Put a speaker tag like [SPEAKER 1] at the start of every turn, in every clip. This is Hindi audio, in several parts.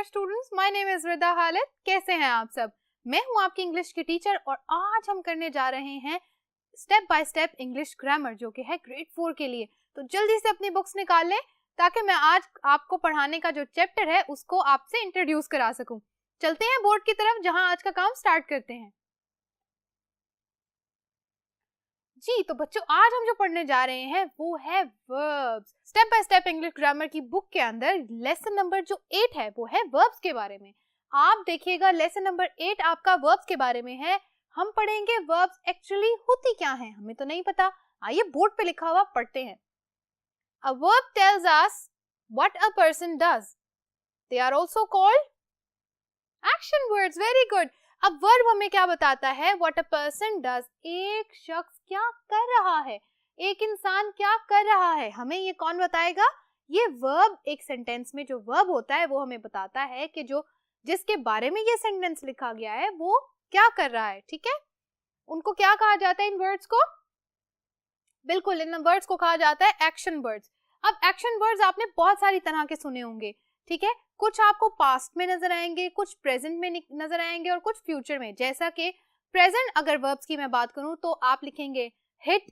[SPEAKER 1] Dear students, my name is Rida Halid. कैसे हैं आप सब? मैं हूं आपकी इंग्लिश की टीचर और आज हम करने जा रहे हैं step by step English grammar, जो कि है ग्रेड 4 के लिए। तो जल्दी से अपनी बुक्स निकाल लें ताकि मैं आज आपको पढ़ाने का जो चैप्टर है उसको आपसे इंट्रोड्यूस करा सकूं। चलते हैं बोर्ड की तरफ, जहां आज का काम स्टार्ट करते हैं। जी तो बच्चों, आज हम जो पढ़ने जा रहे हैं वो है verbs. Step by step English grammar की बुक के अंदर लेसन नंबर जो 8 है वो है वर्ब्स के बारे में। आप देखिएगा, लेसन नंबर 8 आपका वर्ब्स के बारे में है। हम पढ़ेंगे वर्ब्स एक्चुअली होती क्या हैं, हमें तो नहीं पता। आइए बोर्ड पे लिखा हुआ पढ़ते हैं। A verb tells us what a person does. They are also called action words. Very good. अब वर्ब हमें क्या बताता है? व्हाट अ पर्सन डज, एक शख्स क्या कर रहा है, एक इंसान क्या कर रहा है, हमें ये कौन बताएगा? ये वर्ब, एक सेंटेंस में जो वर्ब होता है वो हमें बताता है कि जो जिसके बारे में ये सेंटेंस लिखा गया है वो क्या कर रहा है। ठीक है, उनको क्या कहा जाता है इन वर्ड्स को? बिल्कुल, इन वर्ड्स को कहा जाता है एक्शन वर्ड्स। अब एक्शन वर्ड्स आपने बहुत सारी तरह के सुने होंगे। ठीक है, कुछ आपको पास्ट में नजर आएंगे, कुछ प्रेजेंट में नजर आएंगे और कुछ फ्यूचर में। जैसा कि प्रेजेंट अगर वर्ब्स की मैं बात करूं तो आप लिखेंगे हिट,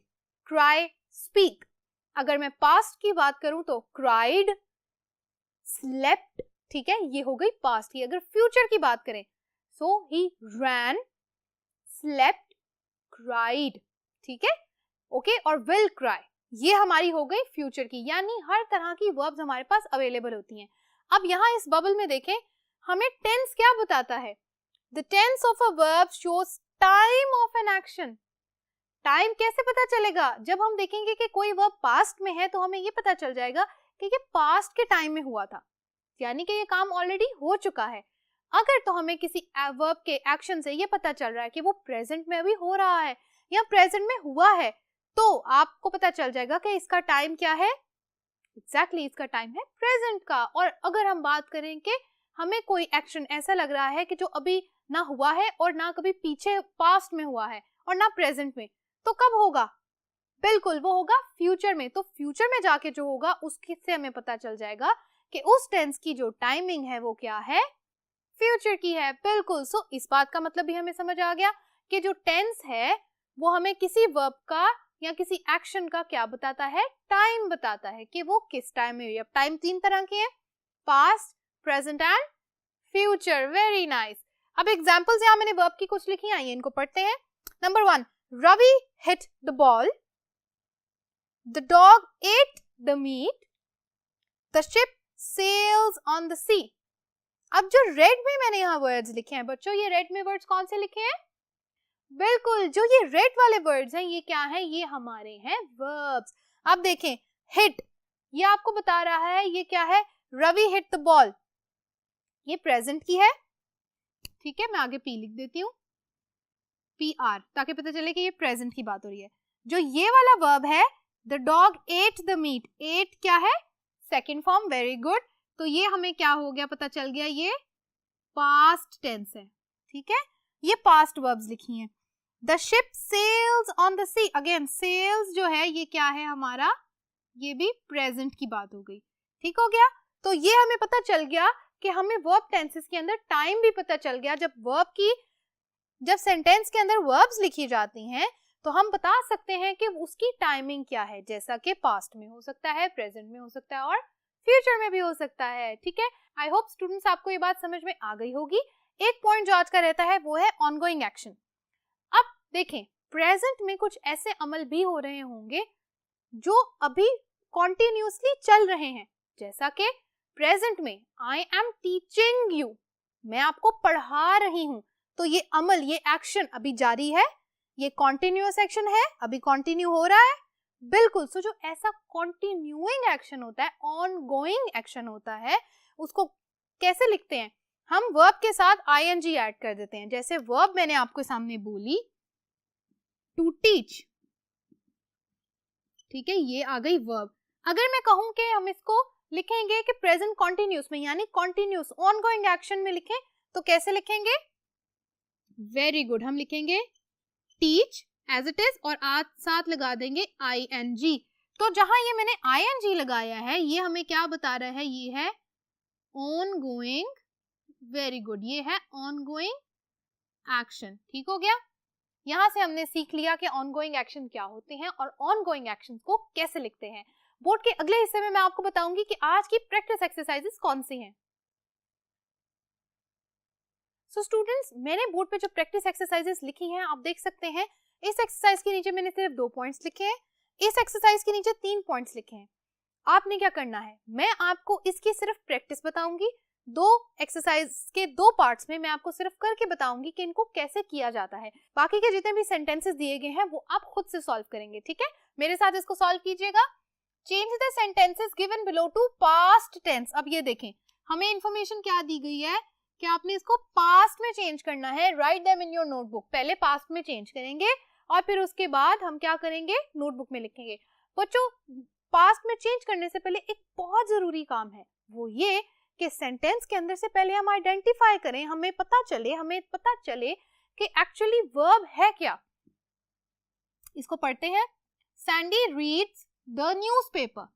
[SPEAKER 1] क्राई, स्पीक। अगर मैं पास्ट की बात करूं तो क्राइड, स्लेप्ट। ठीक है, ये हो गई पास्ट की। अगर फ्यूचर की बात करें सो ही रैन, स्लेप्ट, क्राइड। ठीक है, ओके, और विल क्राई, ये हमारी हो गई फ्यूचर की। यानी हर तरह की वर्ब्स हमारे पास अवेलेबल होती हैं। अब यहाँ इस बबल में देखें, हमें टेंस क्या बताता है? The tense of a verb shows time of an action. Time कैसे पता चलेगा? जब हम देखेंगे कि कोई वर्ब पास्ट में है तो हमें ये पता चल जाएगा कि ये पास्ट के टाइम में हुआ था, यानी कि ये काम ऑलरेडी हो चुका है। अगर तो हमें किसी वर्ब के एक्शन से ये पता चल रहा है कि वो प्रेजेंट में अभी हो रहा है या प्रेजेंट में हुआ है, तो आपको पता चल जाएगा कि इसका टाइम क्या है। एग्जैक्टली इसका टाइम है प्रेजेंट का। और अगर हम बात करें कि हमें कोई एक्शन ऐसा लग रहा है कि जो अभी ना हुआ है और ना कभी पीछे पास्ट में हुआ है और ना प्रेजेंट में, तो कब होगा? बिल्कुल, वो होगा फ्यूचर में। तो फ्यूचर में जाके जो होगा उसके से हमें पता चल जाएगा कि उस टेंस की जो टाइमिंग है वो क्या है, फ्यूचर की है। बिल्कुल। सो इस बात का मतलब भी हमें समझ आ गया कि जो टेंस है वो हमें किसी वर्ब का या किसी एक्शन का क्या बताता है? टाइम बताता है कि वो किस टाइम में हुई। अब टाइम 3 तरह के हैं, past, present and future. Very nice. अब एग्जांपल्स यहाँ मैंने वर्ब की कुछ लिखी, आइए इनको पढ़ते हैं। Number 1, Ravi hit the ball, the dog ate the meat, the ship sails on the sea. अब जो रेड में मैंने यहाँ वर्ड्स लिखे हैं बच्चों, ये रेड में वर्ड्स कौन से लिखे हैं? बिल्कुल, जो ये रेड वाले वर्ड्स हैं ये क्या है? ये हमारे हैं वर्ब्स। अब देखें, हिट, ये आपको बता रहा है ये क्या है? रवि हिट द बॉल, ये प्रेजेंट की है। ठीक है, मैं आगे पी लिख देती हूँ, PR, ताकि पता चले कि ये प्रेजेंट की बात हो रही है। जो ये वाला वर्ब है, the dog ate the meat, ate क्या है? Second form. Very good. तो ये हमें क्या हो गया? पता चल गया ये पास्ट टेंस है। ठीक है, ये पास्ट वर्ब्स लिखी हैं। The ship sails on the sea, again sails जो है ये क्या है हमारा? ये भी प्रेजेंट की बात हो गई। ठीक हो गया। तो ये हमें पता चल गया कि हमें वर्ब टेंसेस के अंदर टाइम भी पता चल गया। जब सेंटेंस के अंदर वर्ब्स लिखी जाती हैं तो हम बता सकते हैं कि उसकी टाइमिंग क्या है, जैसा कि पास्ट में हो सकता है, प्रेजेंट में हो सकता है और फ्यूचर में भी हो सकता है। ठीक है, आई होप स्टूडेंट्स आपको ये बात समझ में आ गई होगी। एक पॉइंट जो आज का रहता है वो है ऑनगोइंग एक्शन। अब देखें, प्रेजेंट में कुछ ऐसे अमल भी हो रहे होंगे जो अभी कॉन्टिन्यूसली चल रहे हैं, जैसा कि प्रेजेंट में आई एम टीचिंग यू, मैं आपको पढ़ा रही हूं। तो ये अमल, ये एक्शन अभी जारी है, ये कॉन्टिन्यूअस एक्शन है, अभी कॉन्टिन्यू हो रहा है। बिल्कुल। सो जो ऐसा कॉन्टिन्यूइंग एक्शन होता है, ऑनगोइंग एक्शन होता है, उसको कैसे लिखते हैं? हम वर्ब के साथ ing ऐड कर देते हैं। जैसे वर्ब मैंने आपको सामने बोली टू टीच, ठीक है, ये आ गई वर्ब। अगर मैं कहूं कि हम इसको लिखेंगे कि प्रेजेंट कॉन्टिन्यूस में, यानी कॉन्टिन्यूस ऑनगोइंग एक्शन में लिखें, तो कैसे लिखेंगे? वेरी गुड, हम लिखेंगे टीच एज इट इज और आज साथ लगा देंगे ing। तो जहां ये मैंने ing लगाया है ये हमें क्या बता रहा है? ये है ऑनगोइंग वेरी गुड, ये है ऑनगोइंग एक्शन। ठीक हो गया। यहाँ से हमने सीख लिया कि ऑनगोइंग एक्शन क्या होते हैं और ऑनगोइंग एक्शन को कैसे लिखते हैं। बोर्ड के अगले हिस्से में मैं आपको बताऊंगी कि आज की प्रैक्टिस एक्सरसाइजेस कौन सी हैं। सो स्टूडेंट्स, मैंने बोर्ड पे जो प्रैक्टिस एक्सरसाइजेस लिखी हैं आप देख सकते हैं। इस एक्सरसाइज के नीचे मैंने सिर्फ 2 पॉइंट्स लिखे हैं, इस एक्सरसाइज के नीचे 3 पॉइंट्स लिखे हैं। आपने क्या करना है, मैं आपको इसकी सिर्फ प्रैक्टिस बताऊंगी। 2 एक्सरसाइज के 2 पार्ट्स में मैं आपको सिर्फ करके बताऊंगी कि इनको कैसे किया जाता है। बाकी के जितने भी सेंटेंसेस दिए गए हैं वो आप खुद से सॉल्व करेंगे। ठीक है, मेरे साथ इसको सॉल्व कीजिएगा। Change the sentences given below to past tense. अब ये देखें, हमें इंफॉर्मेशन क्या दी गई है कि आपने इसको पास्ट में चेंज करना है। Write them in your notebook. पहले पास्ट में चेंज करेंगे और फिर उसके बाद हम क्या करेंगे, नोटबुक में लिखेंगे। बच्चों, पास्ट में चेंज करने से पहले एक बहुत जरूरी काम है, वो ये कि सेंटेंस के अंदर से पहले हम आइडेंटिफाई करें, हमें पता चले कि एक्चुअली वर्ब है क्या। इसको पढ़ते हैं। Sandy reads the newspaper.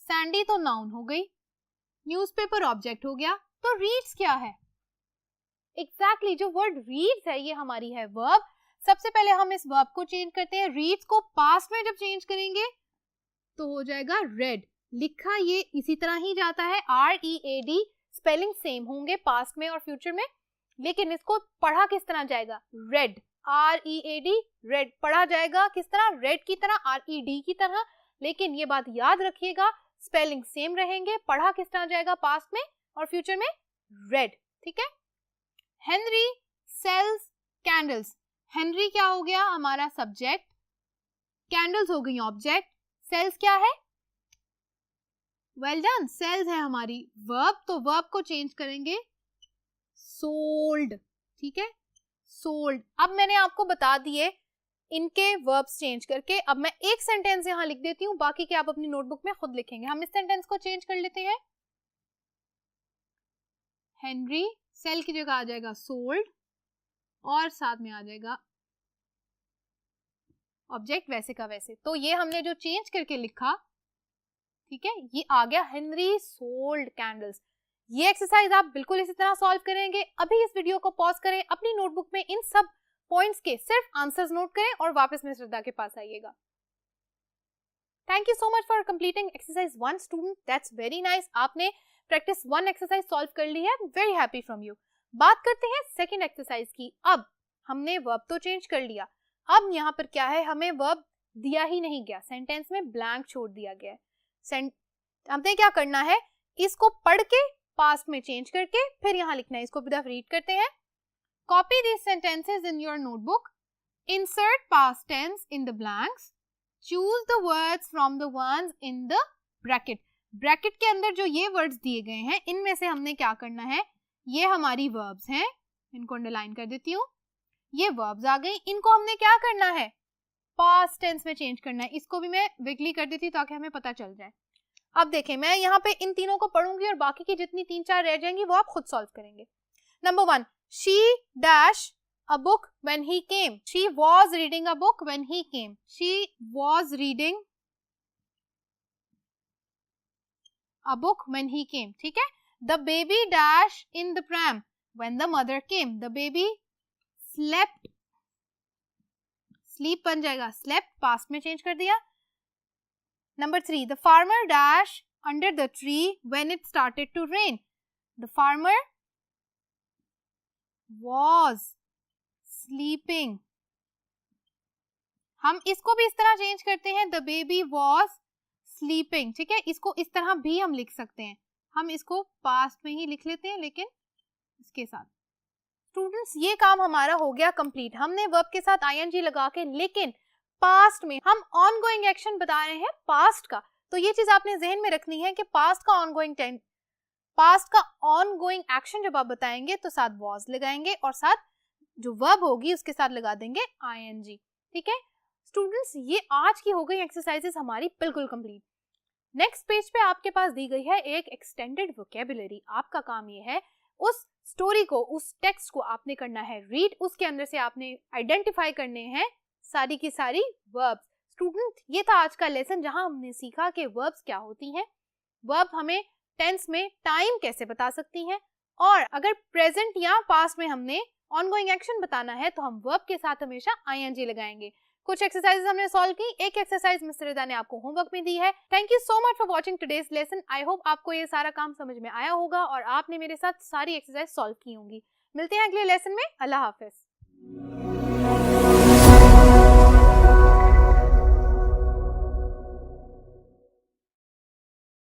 [SPEAKER 1] Sandy तो नाउन हो गई, न्यूज़पेपर ऑब्जेक्ट हो गया, तो रीड्स क्या है? एग्जैक्टली जो वर्ड रीड्स है ये हमारी है वर्ब। सबसे पहले हम इस वर्ब को चेंज करते हैं। रीड्स को पास्ट में जब चेंज करेंगे तो हो जाएगा रेड। लिखा ये इसी तरह ही जाता है, READ। स्पेलिंग सेम होंगे पास्ट में और फ्यूचर में, लेकिन इसको पढ़ा किस तरह जाएगा, रेड। READ, रेड पढ़ा जाएगा किस तरह, रेड की तरह, RED की तरह। लेकिन ये बात याद रखिएगा, स्पेलिंग सेम रहेंगे, पढ़ा किस तरह जाएगा, पास्ट में और फ्यूचर में रेड। ठीक है। Henry sales candles. हेनरी क्या हो गया हमारा सब्जेक्ट, कैंडल्स हो गई ऑब्जेक्ट, सेल्स क्या है, वेल डन, सेल्स है हमारी वर्ब। तो वर्ब को चेंज करेंगे सोल्ड। ठीक है, सोल्ड। अब मैंने आपको बता दिए इनके वर्ब्स चेंज करके। अब मैं एक सेंटेंस यहां लिख देती हूँ, बाकी के आप अपनी नोटबुक में खुद लिखेंगे। हम इस सेंटेंस को चेंज कर लेते हैं। हेनरी, सेल की जगह आ जाएगा सोल्ड और साथ में आ जाएगा ऑब्जेक्ट वैसे का वैसे। तो ये हमने जो चेंज करके लिखा, ठीक है, ये आ गया हेनरी सोल्ड कैंडल्स। ये एक्सरसाइज आप बिल्कुल इसी तरह सॉल्व करेंगे। अभी इस वीडियो को पॉज करें, अपनी नोटबुक में इन सब पॉइंट्स के सिर्फ आंसर्स नोट करें और वापस में श्रद्धा के पास आइएगा। Thank you so much for completing exercise 1 student, that's very nice. आपने प्रैक्टिस 1 एक्सरसाइज सॉल्व कर ली है, वेरी हैप्पी फ्रॉम यू। बात करते हैं सेकंड एक्सरसाइज की। अब हमने वर्ब तो चेंज कर लिया, अब यहाँ पर क्या है, हमें वर्ब दिया ही नहीं गया, सेंटेंस में ब्लैंक छोड़ दिया गया है। हमने क्या करना है, इसको पढ़ के पास्ट में चेंज करके फिर यहाँ लिखना है। इसको विद रीड करते हैं। Copy these sentences in your notebook, insert past tense in the blanks, choose the words from the ones in the bracket. Bracket के अंदर जो ये वर्ड्स दिए गए हैं इनमें से हमने क्या करना है, ये हमारी वर्ब्स हैं, इनको अंडरलाइन कर देती हूँ। ये वर्ब्स आ गई, इनको हमने क्या करना है, पास्ट टेंस में चेंज करना है। इसको भी मैं विगली कर देती हूँ ताकि हमें पता चल जाए। अब देखें, मैं यहाँ पे इन तीनों को पढ़ूंगी और बाकी की जितनी 3-4 रह जाएंगी वो आप खुद सॉल्व करेंगे। Number 1, she dash a book when he came. She was reading a book when he came. She was reading a book when he came. ठीक है। The baby dash in the pram when the mother came. The baby slept. Sleep बन जाएगा, slept past में चेंज कर दिया। Number 3, the farmer dash under the tree when it started to rain. The farmer was sleeping. हम इसको भी इस तरह चेंज करते हैं, the baby was sleeping। ठीक है, इसको इस तरह भी हम लिख सकते हैं। हम इसको पास्ट में ही लिख लेते हैं लेकिन इसके साथ। स्टूडेंट्स, ये काम हमारा हो गया कंप्लीट। हमने वर्ब के साथ ing लगा के, लेकिन पास्ट में हम ऑनगोइंग एक्शन बता रहे हैं पास्ट का। तो ये चीज आपने जहन में रखनी है कि पास्ट का ऑनगोइंग एक्शन जब आप बताएंगे तो साथ was लगाएंगे और साथ जो वर्ब होगी उसके साथ लगा देंगे ing। ठीक है स्टूडेंट्स, ये आज की हो गई एक्सरसाइजेस हमारी बिल्कुल कंप्लीट। नेक्स्ट पेज पे आपके पास दी गई है एक एक्सटेंडेड वोकैबुलरी। आपका काम ये है, उस स्टोरी को, उस टेक्स्ट को आपने करना है रीड, उसके अंदर से आपने आइडेंटिफाई करने हैं सारी की सारी वर्ब्स। स्टूडेंट, ये था आज का लेसन जहां हमने सीखा कि वर्ब्स क्या होती हैं, वर्ब हमें टेंस में टाइम कैसे बता सकती हैं, और अगर प्रेजेंट या पास्ट में हमने ऑनगोइंग एक्शन बताना है तो हम वर्ब के साथ हमेशा आईएनजी लगाएंगे। कुछ एक्सरसाइजेस हमने सॉल्व की, एक एक्सरसाइज मिस्टर रिदा ने आपको होमवर्क में दी है। Thank you so much for watching today's lesson. I hope आपको ये सारा काम समझ में आया होगा और आपने मेरे साथ सारी एक्सरसाइज सॉल्व की होंगी। मिलते हैं अगले लेसन में। अल्लाह हाफिज।